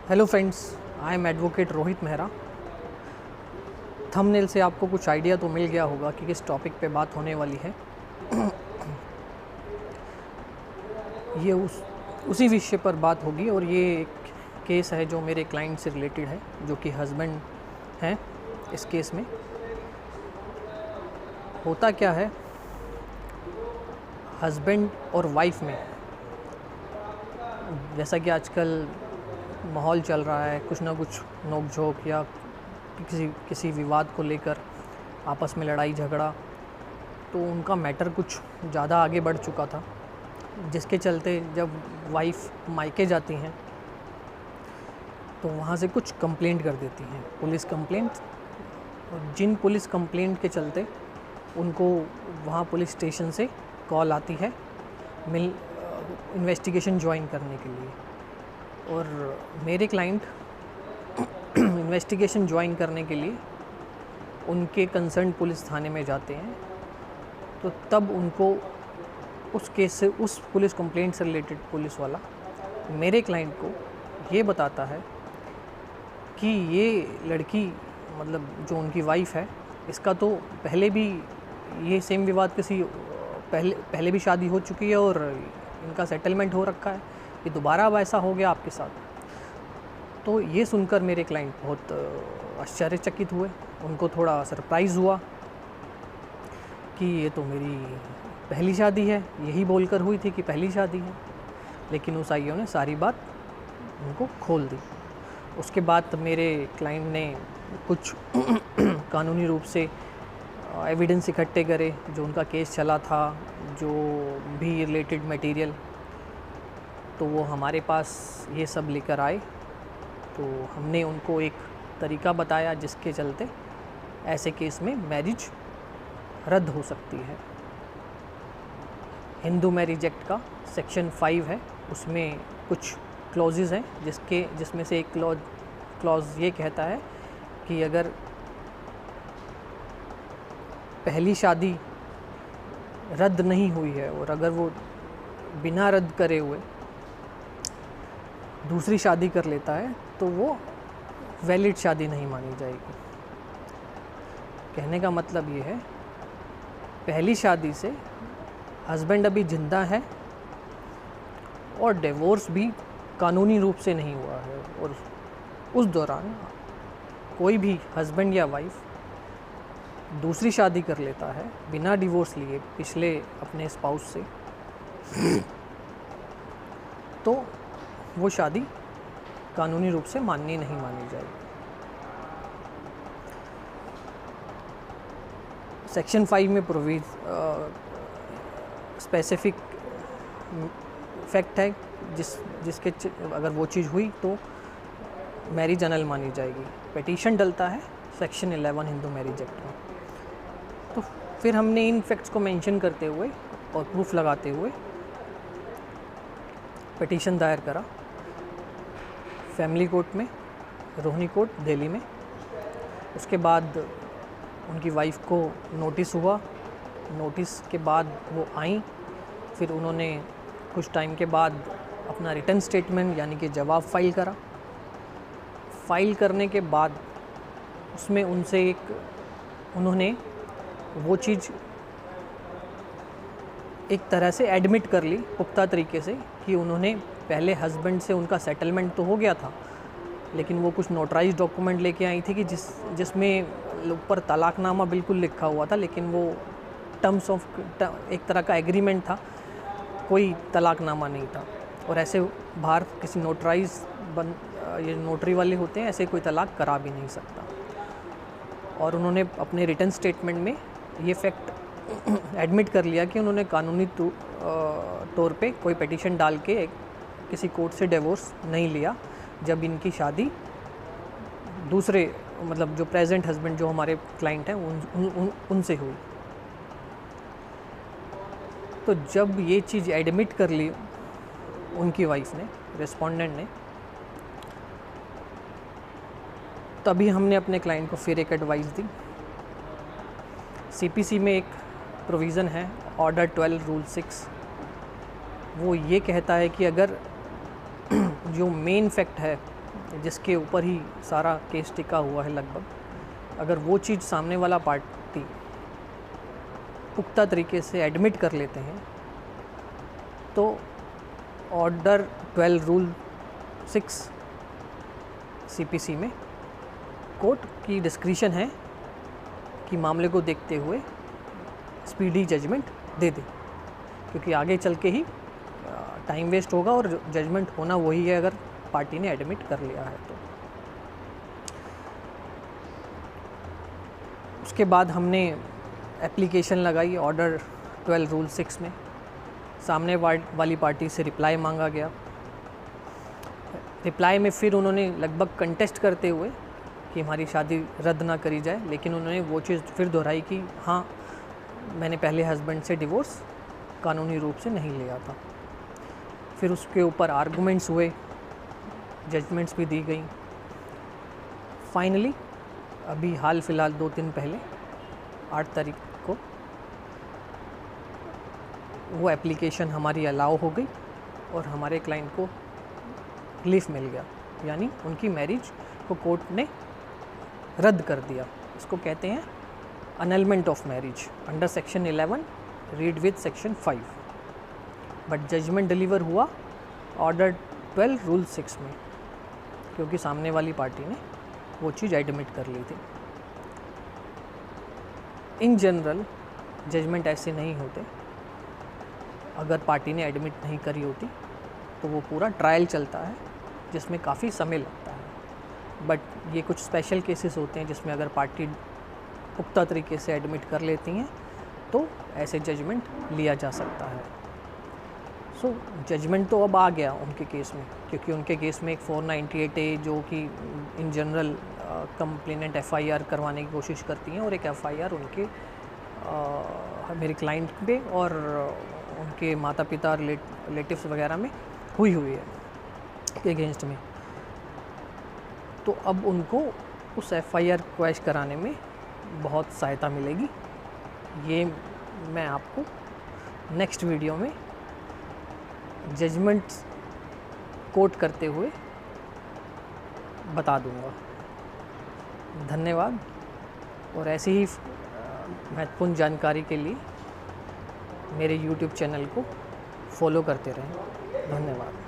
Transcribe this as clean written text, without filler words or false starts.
Hello friends, I am advocate Rohit Mehra. Thumbnail से आपको कुछ आइडिया तो मिल गया होगा कि किस टॉपिक पे बात होने वाली है। ये उसी विषय पर बात होगी और ये एक केस है जो मेरे क्लाइंट से रिलेटेड है, जो कि हस्बैंड हैं। इस केस में होता क्या है, हस्बैंड और वाइफ में, जैसा कि आजकल माहौल चल रहा है, कुछ ना कुछ नोक-झोंक या किसी विवाद को लेकर आपस में लड़ाई झगड़ा, तो उनका मैटर कुछ ज़्यादा आगे बढ़ चुका था, जिसके चलते जब वाइफ मायके जाती हैं तो वहाँ से कुछ कंप्लेंट कर देती हैं, पुलिस कंप्लेंट। और जिन पुलिस कंप्लेंट के चलते उनको वहाँ पुलिस स्टेशन से कॉल आती है इन्वेस्टिगेशन ज्वाइन करने के लिए। और मेरे क्लाइंट इन्वेस्टिगेशन ज्वाइन करने के लिए उनके कंसर्न पुलिस थाने में जाते हैं। तो तब उनको उस केस से, उस पुलिस कंप्लेंट से रिलेटेड पुलिस वाला मेरे क्लाइंट को ये बताता है कि ये लड़की, मतलब जो उनकी वाइफ है, इसका तो पहले भी ये सेम विवाद पहले भी शादी हो चुकी है और इनका सेटलमेंट हो रखा है, ये दोबारा अब ऐसा हो गया आपके साथ। तो ये सुनकर मेरे क्लाइंट बहुत आश्चर्यचकित हुए, उनको थोड़ा सरप्राइज़ हुआ कि ये तो मेरी पहली शादी है, यही बोलकर हुई थी कि पहली शादी है। लेकिन उस आईओ ने सारी बात उनको खोल दी। उसके बाद मेरे क्लाइंट ने कुछ कानूनी रूप से एविडेंस इकट्ठे करे, जो उनका केस चला था, जो भी रिलेटेड मटेरियल, तो वो हमारे पास ये सब लेकर आए। तो हमने उनको एक तरीका बताया जिसके चलते ऐसे केस में मैरिज रद्द हो सकती है। हिंदू मैरिज एक्ट का सेक्शन 5 है, उसमें कुछ क्लॉजेज़ हैं, जिसमें से एक क्लॉज ये कहता है कि अगर पहली शादी रद्द नहीं हुई है और अगर वो बिना रद्द करे हुए दूसरी शादी कर लेता है तो वो वैलिड शादी नहीं मानी जाएगी। कहने का मतलब ये है, पहली शादी से हस्बैंड अभी जिंदा है और डिवोर्स भी कानूनी रूप से नहीं हुआ है, और उस दौरान कोई भी हस्बैंड या वाइफ दूसरी शादी कर लेता है बिना डिवोर्स लिए पिछले अपने स्पाउस से, तो वो शादी कानूनी रूप से मान्य नहीं मानी जाएगी। सेक्शन 5 में स्पेसिफिक फैक्ट है जिसके अगर वो चीज़ हुई तो मैरिज अनल मानी जाएगी। पिटीशन डलता है सेक्शन 11 हिंदू मैरिज एक्ट में। तो फिर हमने इन फैक्ट्स को मेंशन करते हुए और प्रूफ लगाते हुए पिटीशन दायर करा फैमिली कोर्ट में, रोहिणी कोर्ट दिल्ली में। उसके बाद उनकी वाइफ को नोटिस हुआ, नोटिस के बाद वो आई, फिर उन्होंने कुछ टाइम के बाद अपना रिटर्न स्टेटमेंट यानी कि जवाब फाइल करा। फाइल करने के बाद उसमें उन्होंने वो चीज़ एक तरह से एडमिट कर ली पुख्ता तरीके से कि उन्होंने पहले हस्बैंड से उनका सेटलमेंट तो हो गया था, लेकिन वो कुछ नोटराइज डॉक्यूमेंट लेके आई थी कि जिसमें ऊपर तलाकनामा बिल्कुल लिखा हुआ था, लेकिन वो एक तरह का एग्रीमेंट था, कोई तलाकनामा नहीं था। और ऐसे बाहर किसी ये नोटरी वाले होते हैं, ऐसे कोई तलाक करा भी नहीं सकता। और उन्होंने अपने रिटर्न स्टेटमेंट में ये फैक्ट एडमिट कर लिया कि उन्होंने कानूनी तौर पे कोई पिटीशन डाल के किसी कोर्ट से डिवोर्स नहीं लिया जब इनकी शादी दूसरे, मतलब जो प्रेजेंट हस्बैंड जो हमारे क्लाइंट हैं उनसे हुई। तो जब ये चीज़ एडमिट कर ली उनकी वाइफ ने, रिस्पोंडेंट ने, तभी हमने अपने क्लाइंट को फिर एक एडवाइस दी। सीपीसी में एक प्रोविज़न है, ऑर्डर 12 रूल 6, वो ये कहता है कि अगर जो मेन फैक्ट है जिसके ऊपर ही सारा केस टिका हुआ है लगभग, अगर वो चीज़ सामने वाला पार्टी पुख्ता तरीके से एडमिट कर लेते हैं तो ऑर्डर 12 रूल 6 CPC में कोर्ट की डिस्क्रिशन है कि मामले को देखते हुए स्पीडी जजमेंट दे दे, क्योंकि आगे चल के ही टाइम वेस्ट होगा और जजमेंट होना वही है अगर पार्टी ने एडमिट कर लिया है तो। उसके बाद हमने एप्लीकेशन लगाई ऑर्डर 12 रूल 6 में, सामने वाली पार्टी से रिप्लाई मांगा गया। रिप्लाई में फिर उन्होंने लगभग कंटेस्ट करते हुए कि हमारी शादी रद्द ना करी जाए, लेकिन उन्होंने वो चीज़ फिर दोहराई कि हाँ मैंने पहले हस्बैंड से डिवोर्स कानूनी रूप से नहीं लिया था। फिर उसके ऊपर आर्गूमेंट्स हुए, जजमेंट्स भी दी गई। फाइनली अभी हाल फ़िलहाल 2 दिन पहले 8 तारीख को वो एप्लीकेशन हमारी अलाउ हो गई और हमारे क्लाइंट को रिलीफ मिल गया, यानी उनकी मैरिज को कोर्ट ने रद्द कर दिया। इसको कहते हैं annulment of marriage under section 11 read with section 5। But judgement deliver हुआ ऑर्डर 12 रूल 6 में, क्योंकि सामने वाली पार्टी ने वो चीज़ एडमिट कर ली थी। इन जनरल जजमेंट ऐसे नहीं होते, अगर पार्टी ने एडमिट नहीं करी होती तो वो पूरा ट्रायल चलता है जिसमें काफ़ी समय लगता है। बट ये कुछ स्पेशल केसेस होते हैं जिसमें अगर पार्टी पुख्ता तरीके से एडमिट कर लेती हैं तो ऐसे जजमेंट लिया जा सकता है। सो जजमेंट तो अब आ गया उनके केस में, क्योंकि उनके केस में एक 498A जो कि इन जनरल कंप्लेनेंट FIR करवाने की कोशिश करती हैं और एक FIR उनके मेरे क्लाइंट पे और उनके माता पिता रिलेटिव्स वगैरह में हुई है के अगेंस्ट में। तो अब उनको उस FIR क्वैश कराने में बहुत सहायता मिलेगी। ये मैं आपको नेक्स्ट वीडियो में जजमेंट कोट करते हुए बता दूंगा। धन्यवाद, और ऐसी ही महत्वपूर्ण जानकारी के लिए मेरे YouTube चैनल को फॉलो करते रहें। धन्यवाद।